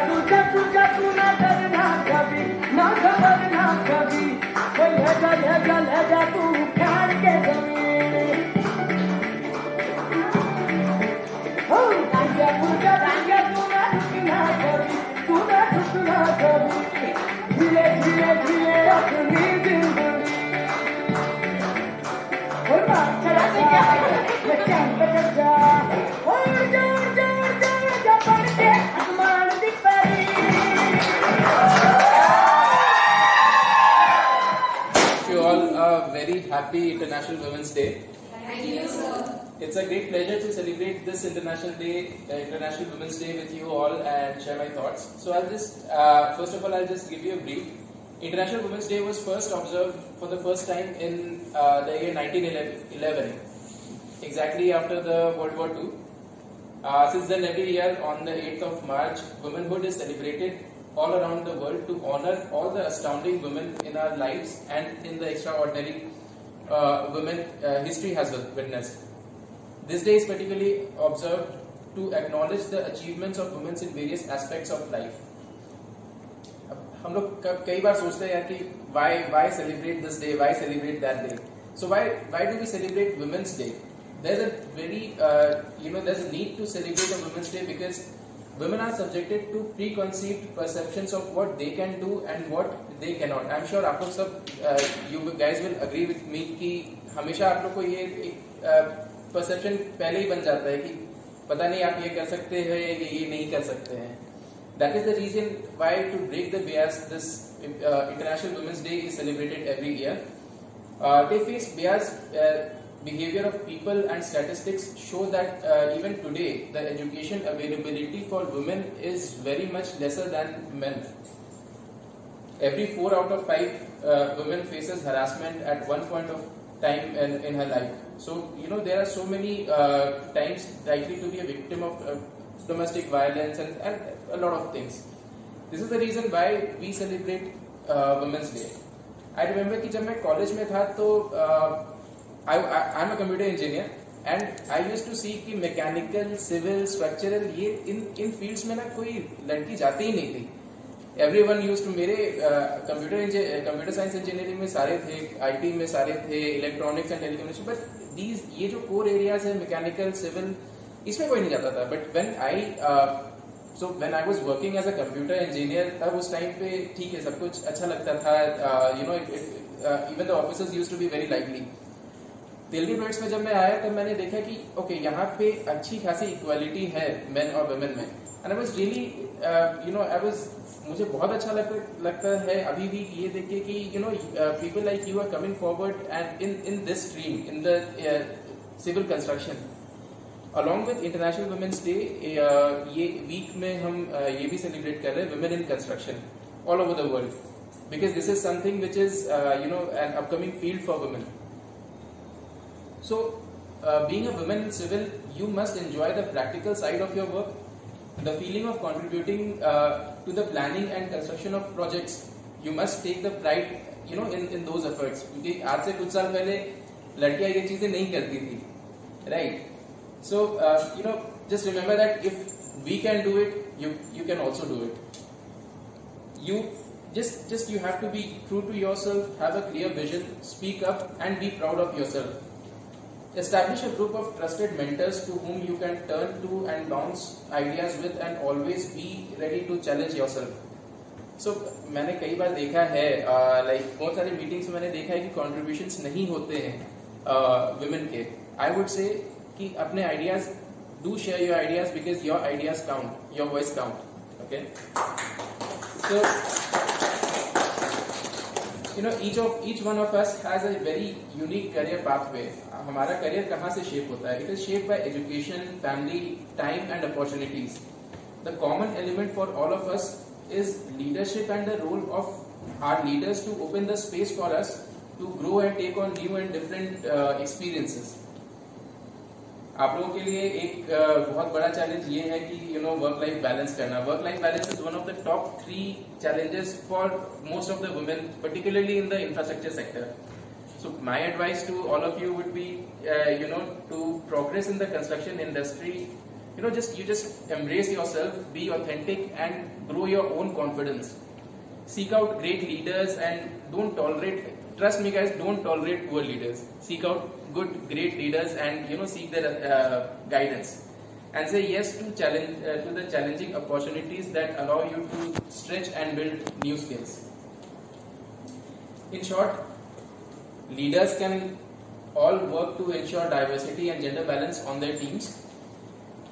तुझे तुझे तू ना डरना कभी, ना घबरना कभी, वो ले जा तू उखाड़ के जमीन। तुझे तुझे तू ना झुकना कभी, तू ना झुकना कभी, धीरे धीरे धीरे अपनी जिंदगी। चला जा very happy International Women's Day. Thank you, sir. It's a great pleasure to celebrate this International International Women's Day with you all and share my thoughts. So I'll just, first of all, I'll just give you a brief. International Women's Day was first observed for the first time in the year 1911, exactly after the World War II. Since then, every year on the 8th of March, womanhood is celebrated all around the world to honor all the astounding women in our lives and in the extraordinary women history has witnessed. This day is particularly observed to acknowledge the achievements of women in various aspects of life. हम लोग कई बार सोचते हैं कि why celebrate this day, why celebrate that day. So why do we celebrate Women's Day? There's a very there's a need to celebrate a Women's Day because women are subjected to preconceived perceptions of what they can do and what they cannot. I'm sure आप लोग सब you guys will agree with me कि हमेशा आप लोग को ये एक perception पहले ही बन जाता है कि पता नहीं आप ये कर सकते हैं या ये नहीं कर सकते हैं. That is the reason why to break the bias this International Women's Day is celebrated every year. They face bias behavior of people and statistics show that even today the education availability for women is very much lesser than men. Every 4 out of 5 women faces harassment at one point of time in her life. So there are so many times likely to be a victim of domestic violence and a lot of things. This is the reason why we celebrate Women's Day. I remember कि जब मैं college में था तो I'm a computer engineer and I used to see कि mechanical, civil, structural ये इन fields में ना कोई लड़की जाती ही नहीं थी. Everyone used to मेरे computer science engineering में सारे थे, IT में सारे थे, electronics and telecommunication, but ये जो core areas है mechanical, civil इसमें कोई नहीं जाता था. But when I was working as a computer engineer तब उस time पे ठीक है सब कुछ अच्छा लगता था. Even the officers used to be very lively. Delhi projects में जब मैं आया तब मैंने देखा कि ओके यहाँ पे अच्छी खासी इक्वालिटी है मेन और वुमेन में. एंड आई वाज रियली मुझे बहुत अच्छा लगता है अभी भी ये देख के कि people like you are coming forward and in this stream in the civil construction. Along with international women's day ये वीक में हम ये भी सेलिब्रेट कर रहे हैं women in construction all over the world because this is something which is an upcoming field for women. So, being a woman in civil, you must enjoy the practical side of your work, the feeling of contributing to the planning and construction of projects. You must take the pride, in those efforts. क्योंकि आज से कुछ साल पहले लड़कियां ये चीजें नहीं करती थी, right? So, just remember that if we can do it, you can also do it. You you have to be true to yourself, have a clear vision, speak up, and be proud of yourself. Establish a group of trusted mentors to whom you can turn to and bounce ideas with and always be ready to challenge yourself. So, मैंने कई बार देखा है बहुत सारे meetings में मैंने देखा है कि contributions नहीं होते हैं women के. I would say कि अपने ideas, do share your ideas because your ideas count, your voice count. Okay? So, each one of us has a very unique career pathway. हमारा करियर कहाँ से शेप होता है? It is shaped by education, family, time and opportunities. The common element for all of us is leadership and the role of our leaders to open the space for us to grow and take on new and different experiences. आप लोगों के लिए एक बहुत बड़ा challenge ये है कि वर्क लाइफ बैलेंस करना. Work life balance is one of the top 3 challenges for most of the women, particularly in the infrastructure sector. So my advice to all of you would be, to progress in the construction industry, just embrace yourself, be authentic, and grow your own confidence. Seek out great leaders and don't tolerate. Trust me, guys, don't tolerate poor leaders. Seek out great leaders and seek their guidance. And say yes to the challenging opportunities that allow you to stretch and build new skills. In short, leaders can all work to ensure diversity and gender balance on their teams.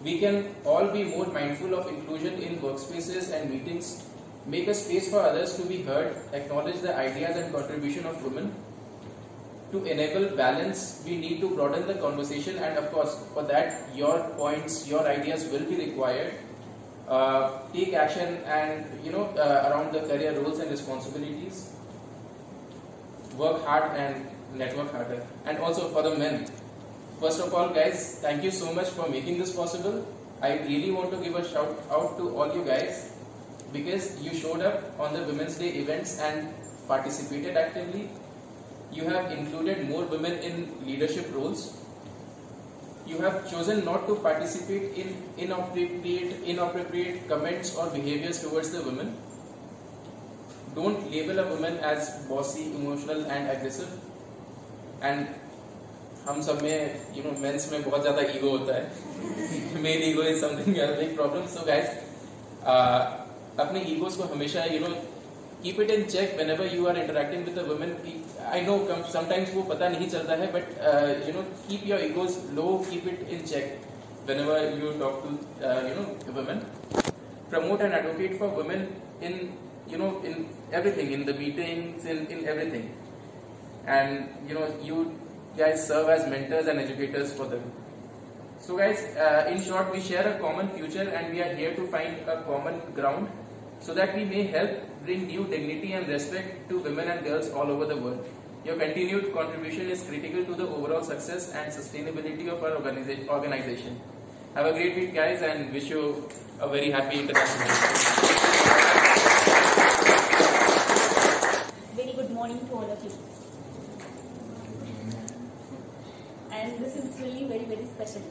We can all be more mindful of inclusion in workspaces and meetings, make a space for others to be heard, acknowledge the ideas and contribution of women. To enable balance, we need to broaden the conversation, and of course, for that, your points, your ideas will be required. Take action and around the career roles and responsibilities. Work hard and network harder. And also for the men, first of all, guys, thank you so much for making this possible. I really want to give a shout out to all you guys because you showed up on the Women's Day events and participated actively. You have included more women in leadership roles. You have chosen not to participate in inappropriate comments or behaviors towards the women. Don't label a woman as bossy, emotional and aggressive. And हम सब में mains में बहुत ज़्यादा ego होता है. Male ego is something a big problem. So guys, अपने egos को हमेशा keep it in check whenever you are interacting with a woman. I know sometimes वो पता नहीं चलता है, but keep your egos low, keep it in check whenever you talk to women. Promote and advocate for women in everything, in the meetings, in everything, and you guys serve as mentors and educators for them. So guys, in short, we share a common future and we are here to find a common ground so that we may help bring new dignity and respect to women and girls all over the world. Your continued contribution is critical to the overall success and sustainability of our organization. Have a great week, guys, and wish you a very happy International Day. Very good morning to all of you. And this is really very, very special.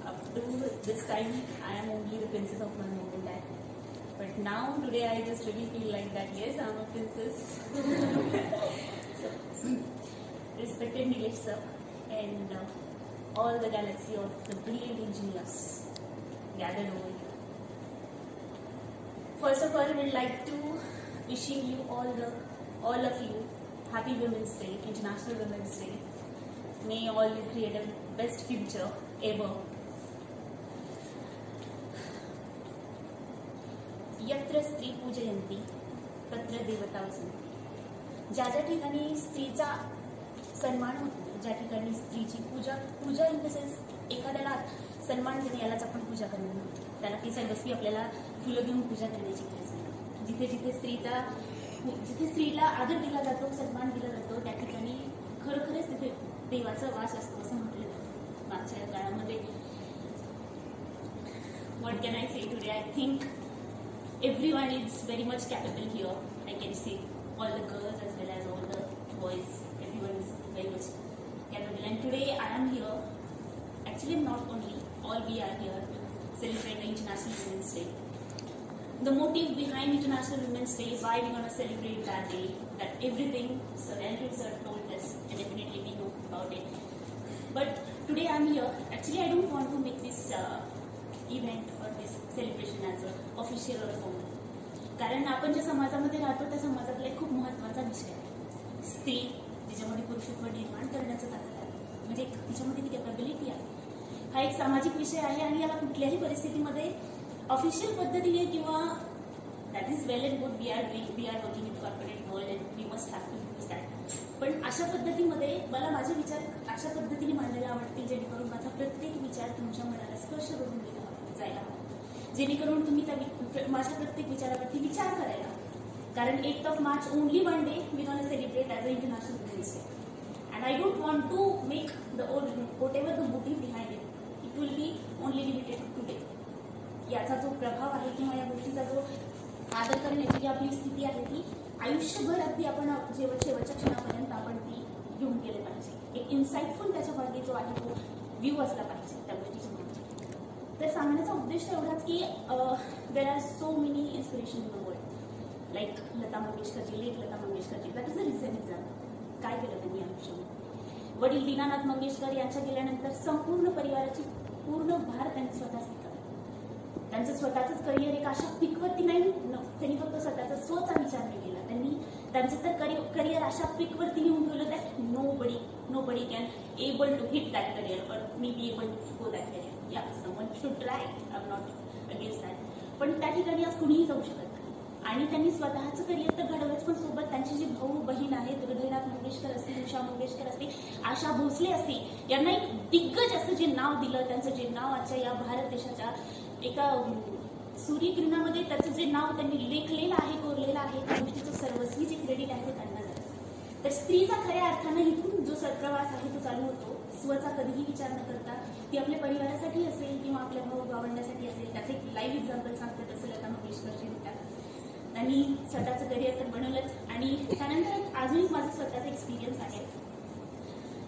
Up to this time, I am only the princess of my mom and dad. But now, today, I just really feel like that, yes, I'm a princess. So, respected Nilesh sir and all the galaxy of the brilliant engineers gathered over here. First of all, I would like to wishing you all of you Happy Women's Day, International Women's Day. May all you create a best future ever. यत्र स्त्री पूजयन्ति तत्र देवता सन्ति. ज्या ठिकाणी स्त्रीचा सन्मान होतो, ज्या ठिकाणी स्त्रीची पूजा इन द सेन्स एखाद्याला सन्मान देणे, यालाच आपण पूजा करणं म्हणतो. त्याला ती सर्वस्वी आपल्याला फुलं देऊन पूजा करण्याची गरज नाही. जिथे स्त्रीला आदर दिला जातो, सन्मान दिला जातो, त्या ठिकाणी खरोखरच तिथे देवाचा वास असतो असं म्हटलं जातं मागच्या काळामध्ये. What can I say today? I think everyone is very much capable here. I can see all the girls as well as all the boys. Everyone is very much capable. And today I am here. Actually, not only, all we are here to celebrate the International Women's Day. The motive behind International Women's Day, why we're going to celebrate that day, that everything Sir Andrew sir told us, and definitely we know about it. But today I'm here. Actually, I don't want to make this event or this celebration as a official or formal. कारण आपण ज्या समाजामध्ये राहतो त्या समाजातला एक खूप महत्त्वाचा विषय आहे स्त्री, जिच्यामध्ये पुरुषत्व निर्माण करण्याचं ताकद आहे, म्हणजे तिच्यामध्ये ती कॅपेबिलिटी आहे. हा एक सामाजिक विषय आहे आणि याला कुठल्याही परिस्थितीमध्ये ऑफिशियल पद्धतीने किंवा that is well and good, we are working in corporate world and we must have to use that. पण अशा पद्धतीमध्ये मला माझे विचार अशा पद्धतीने मांडायला आवडतील जेणेकरून माझा प्रत्येक विचार तुमच्या मनाला स्पर्श करून जायला हवा, जेणेकरून तुम्ही त्या माझ्या प्रत्येक विचारावरती विचार करायला. कारण 8th of March only one day we're going to celebrate as an International Women's Day. And I don't want to make whatever the motive behind it, it will be only limited to today. याचा जो प्रभाव आहे किंवा या गोष्टीचा जो आदर करण्याची जी आपली स्थिती आहे ती आयुष्यभर अगदी आपण शेवटच्या क्षणापर्यंत आपण ती घेऊन गेले पाहिजे. एक इन्साइटफुल त्याच्या मागे जो आहे तो व्ह्यू असला पाहिजे त्या गोष्टीच्या मागे. तर सांगण्याचा उद्देश एवढाच की there are so many inspiration in the world, like Lata Mangeshkarji, late Lata Mangeshkarji. That is the reason example. काय केलं त्यांनी आयुष्यामध्ये? वडील दीनानाथ मंगेशकर यांच्या गेल्यानंतर संपूर्ण परिवाराची पूर्ण भार त्यांनी स्वतः स्वीकारला. त्यांचं स्वतःच करिअर एक अशा पीकवरती नाही, त्यांनी फक्त स्वतःचा स्वचा विचार नाही केला. त्यांनी त्यांचं तर करिअर अशा पीकवरती नेऊन ठेवलं that nobody can able to hit that career or may be able to go that career. Yeah someone should try, I am not against that. पण त्या ठिकाणी आज कुणीही जाऊ शकत नाही. आणि त्यांनी स्वतःचं करिअर तर घडवलंच, पण सोबत त्यांची जी भाऊ बहीण आहेत, हृदयनाथ मंगेशकर असतील, उषा मंगेशकर असतील, आशा भोसले असतील, यांना एक दिग्गज असं जे नाव दिलं, त्यांचं जे नाव आजच्या या भारत देशाच्या एका सूर्यकिरणामध्ये त्याचं जे नाव त्यांनी लेखलेलं आहे, कोरलेलं आहे, त्या गोष्टीचं सर्वस्वी जे क्रेडिट आहे ते त्यांना जातं. तर स्त्रीचा खऱ्या अर्थानं इथून जो प्रवास आहे तो चालू होतो, स्वचा कधीही विचार न करता. ती आपल्या परिवारासाठी असेल किंवा आपल्या भाऊ भावंडासाठी असेल. त्याचं एक लाईव्ह एक्झाम्पल सांगतात असं लता मंगेशकरजी होत्या. त्यांनी स्वतःचं करिअर तर बनवलंच, आणि त्यानंतर अजूनही माझं स्वतःचा एक्सपिरियन्स आहे.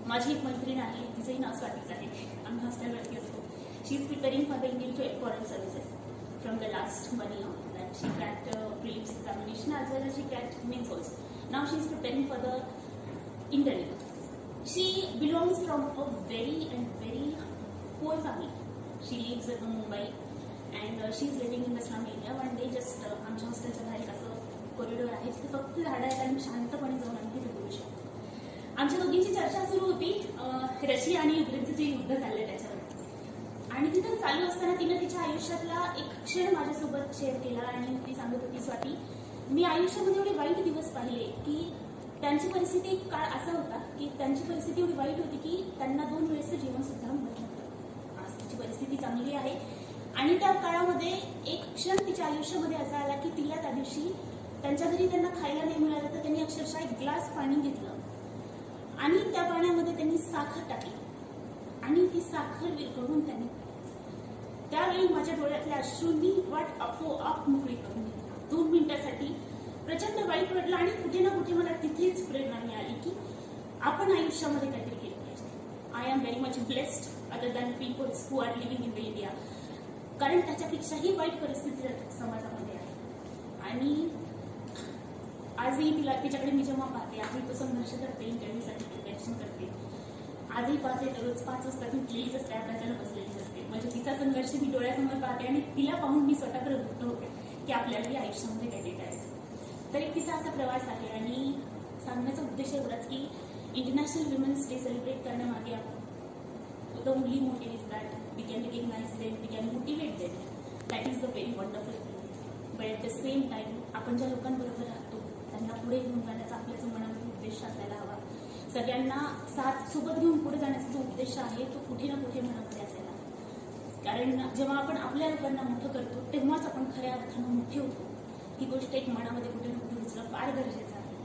माझी एक मैत्रीण आहे, तिचंही नाव स्वातीच आहे. आम्ही हॉस्टेलवरती असतो. She is preparing for the Indian foreign services from the last 1 year that she cracked prelims examination as well as she cracked mains also. Now she is preparing for the interview. She belongs from a very poor family. She lives in Mumbai and she is living in the slum area. One day just आमच्या हॉस्टेलच्या बाहेर असं corridor आहे जिथे फक्त झाडं आहेत आणि शांतपणे जाऊन आम्ही तिथे बोलू शकतो. आमच्या दोघींची चर्चा सुरू होती रशिया आणि युक्रेनचं जे युद्ध चाललंय त्याच्यावर. आणि तिथं चालू असताना तिनं तिच्या आयुष्यातला एक क्षण माझ्यासोबत शेअर केला आणि ती सांगत होती, स्वाती, मी आयुष्यामध्ये एवढे वाईट दिवस पाहिले की त्यांची परिस्थिती काळ असा होता की त्यांची परिस्थिती एवढी वाईट होती की त्यांना 2 वेळेचं जेवण सुद्धा मिळत नव्हतं. आज तिची परिस्थिती चांगली आहे. आणि त्या काळामध्ये एक क्षण तिच्या आयुष्यामध्ये असा आला की तिला त्या दिवशी त्यांच्या घरी त्यांना खायला नाही मिळालं तर त्यांनी अक्षरशः एक ग्लास पाणी घेतलं आणि त्या पाण्यामध्ये त्यांनी साखर टाकली आणि ती साखर विरघळून त्यांनी, त्यावेळी माझ्या डोळ्यातल्या अश्रूंनी वाट आपोआप मोकळी करून घेतली. 2 मिनिटासाठी प्रचंड वाईट वाटलं आणि कुठे ना कुठे मला तिथेच प्रेरणा मिळाली की आपण आयुष्यामध्ये काहीतरी केलं पाहिजे. I am very much blessed other than peoples who are living in the India. कारण त्याच्यापेक्षाही वाईट परिस्थिती समाजामध्ये आहे. आणि आजही तिच्याकडे मी जेव्हा पाहते, आजही तो संघर्ष करते, इंटरव्ह्यूसाठी प्रिपरेशन करते. आजही पाहते तर रोज 5 वाजता उठलेलीच असते, अभ्यासाला बसलेलीच असते. म्हणजे तिचा संघर्ष मी डोळ्यासमोर पाहते आणि तिला पाहून मी स्वतः प्रवृत्त होते की आपल्यालाही आयुष्यामध्ये काहीतरी करायचं. तर एक तिचा असा प्रवास आहे. आणि सांगण्याचा उद्देश एवढाच की इंटरनॅशनल वुमेन्स डे सेलिब्रेट करण्यामागे the only motive is that we can recognise them, we can motivate them. That is the very wonderful thing. But at the same time आपण ज्या लोकांबरोबर राहतो त्यांना पुढे घेऊन जाण्याचा आपल्या जो मनामध्ये उद्देश असायला हवा. सगळ्यांना साथ सोबत घेऊन पुढे जाण्याचा जो उद्देश आहे तो कुठे ना कुठे मनामध्ये असायला. कारण जेव्हा आपण आपल्या लोकांना मोठं करतो तेव्हाच आपण खऱ्या अर्थानं मोठे होतो. ही गोष्ट एक मनामध्ये कुठे ना कुठे रुजणं फार गरजेचं आहे.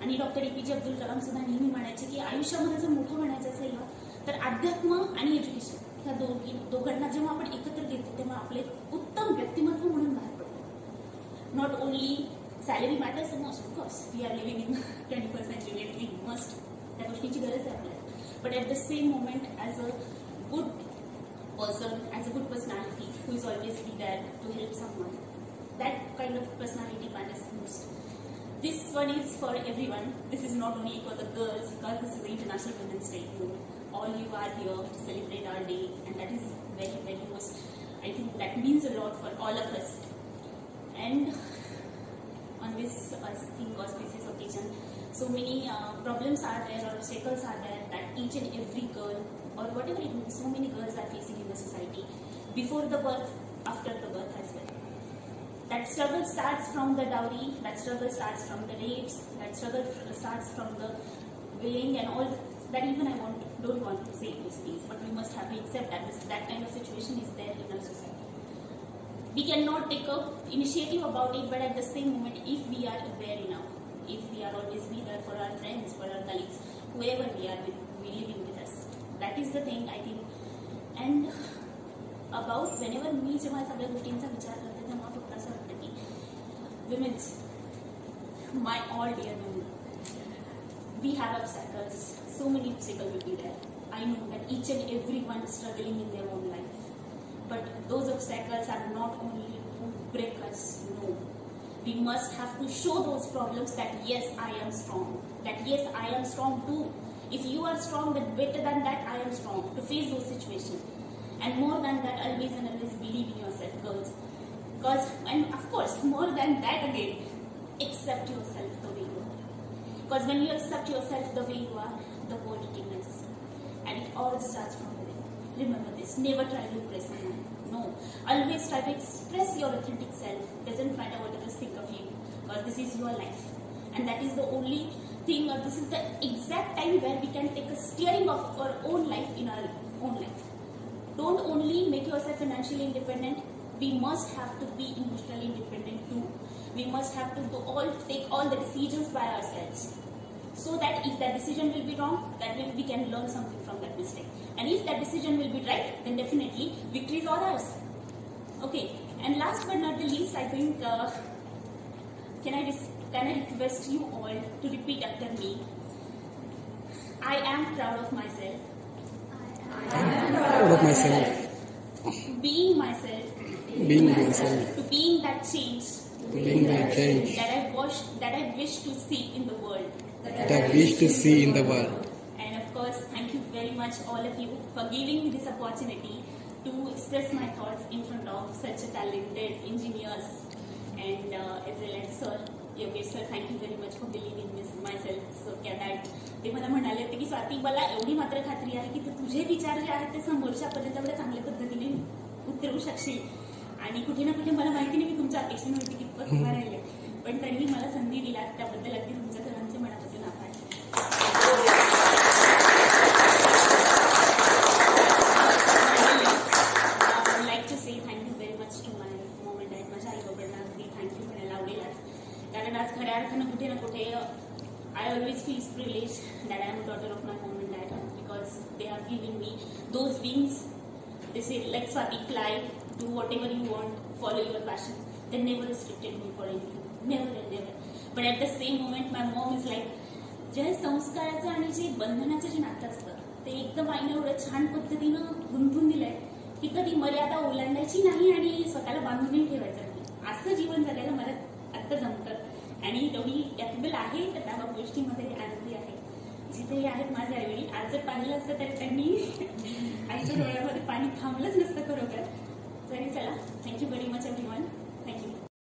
आणि डॉक्टर APJ अब्दुल कलाम सुद्धा नेहमी म्हणायचे की आयुष्यामध्ये जर मोठं बनायचं असेल ना तर अध्यात्म आणि एज्युकेशन ह्या दोघांना जेव्हा आपण एकत्र घेतो तेव्हा आपले उत्तम व्यक्तिमत्व म्हणून बाहेर पडतो. Not only salary matters in of course we are living in 21st century, we must, त्या गोष्टीची गरज आहे आपल्याला. But at the same moment as a good person, as a good personality who is always be there to help someone, that kind of personality matters most. This one is for everyone. This is not only for the girls because this is the International Women's Day. All you are here to celebrate our day and that is very most, I think that means a lot for all of us. And on this auspicious occasion, so many problems are there or obstacles are there that each and every girl or whatever it means, so many girls are facing in the society before the birth, after the birth as well. That struggle starts from the dowry, that struggle starts from the rapes, that struggle starts from the weighing and all that. Even I don't want to say those things, but we must have to accept that that kind of situation is there in our society. We cannot take up initiative about it, but at the same moment, if we are aware enough, if we are always be there for our friends, for our colleagues, whoever we are with, we living with us. That is the thing I think. And about whenever मी जेव्हा सगळ्या गोष्टींचा विचार करते तेव्हा फक्त असं वाटतं की women's, my all dear women, we have obstacles, so many obstacles will be there. I know that each and everyone is struggling in their own life, but those obstacles are not only to break us, no. We must have to show those problems that yes, I am strong. That yes, I am strong too. If you are strong, then better than that, I am strong to face those situations. And more than that, always and always believe in yourself, girls. Because, and of course, more than that again, accept yourself the way you are. Because when you accept yourself the way you are, the world recognizes you. And it all starts from within. Remember this. Never try to impress anyone. No. Always try to express your authentic self. Doesn't matter what others think of you. Because this is your life. And that is the only thing, or this is the exact time where we can take a steering of our own life in our own life. Don't only make yourself financially independent. We must have to be emotionally independent too. We must have to take all the decisions by ourselves. So that if that decision will be wrong, we can learn something from that mistake. And if that decision will be right, then definitely victory is all ours. Okay. And last but not the least, I think, can I request you all to repeat after me? I am proud of myself. I am proud of myself. Being myself. Being myself. To being that change. Being that change. That I wish to see in the world. That I wish to see in the world. And of course, thank you very much all of you for giving me this opportunity to express my thoughts in front of such a talented engineers and as well as Sir Yogesh sir, thank you very much for believing in myself. So that ते मला म्हणाले होते की स्वाती मला एवढी मात्र खात्री आहे की तू तुझे विचार जे आहेत ते समोरच्यापर्यंत एवढ्या चांगल्या पद्धतीने उतरवू शकशील. आणि कुठे ना कुठे मला माहिती नाही की तुमच्या अपेक्षेवरती कितपत उभा राहिले, पण तरीही मला संधी दिला त्याबद्दल अगदी तुमच्या सर्वांचे मनापासून आभार. I would like to say thank you very much to my mom and dad. माझ्या आई बाबांना अगदी थँक्यू म्हणायला आवडेल आज, कारण आज खऱ्या अर्थानं कुठे ना कुठे I always feel privileged that I am a daughter of my mom and dad because they are giving me those wings. They say, like Swati, fly, do whatever you want, follow your passion. They never restricted me for anything. Never and never. But at the same moment, my mom is like, जे संस्काराचं आणि जे बंधनाचं जे नातं असतं ते एकदम आईने एवढं छान पद्धतीनं गुंतून दिलंय की कधी मर्यादा ओलांडायची नाही आणि स्वतःला बांधूनही ठेवायचं नाही. असं जीवन जगायला मला आत्ता जमतं आणि तेवढी कॅपेबल आहे तर त्या गोष्टीमध्ये आनंदी आहे. जिथेही आहेत माझे आईवडील, आज जर पाहिलं असतं तर त्यांनी आईच्या डोळ्यामध्ये पाणी थांबलंच नसतं खरोखर. तरी चला, थँक्यू व्हेरी मच एव्हरीवन.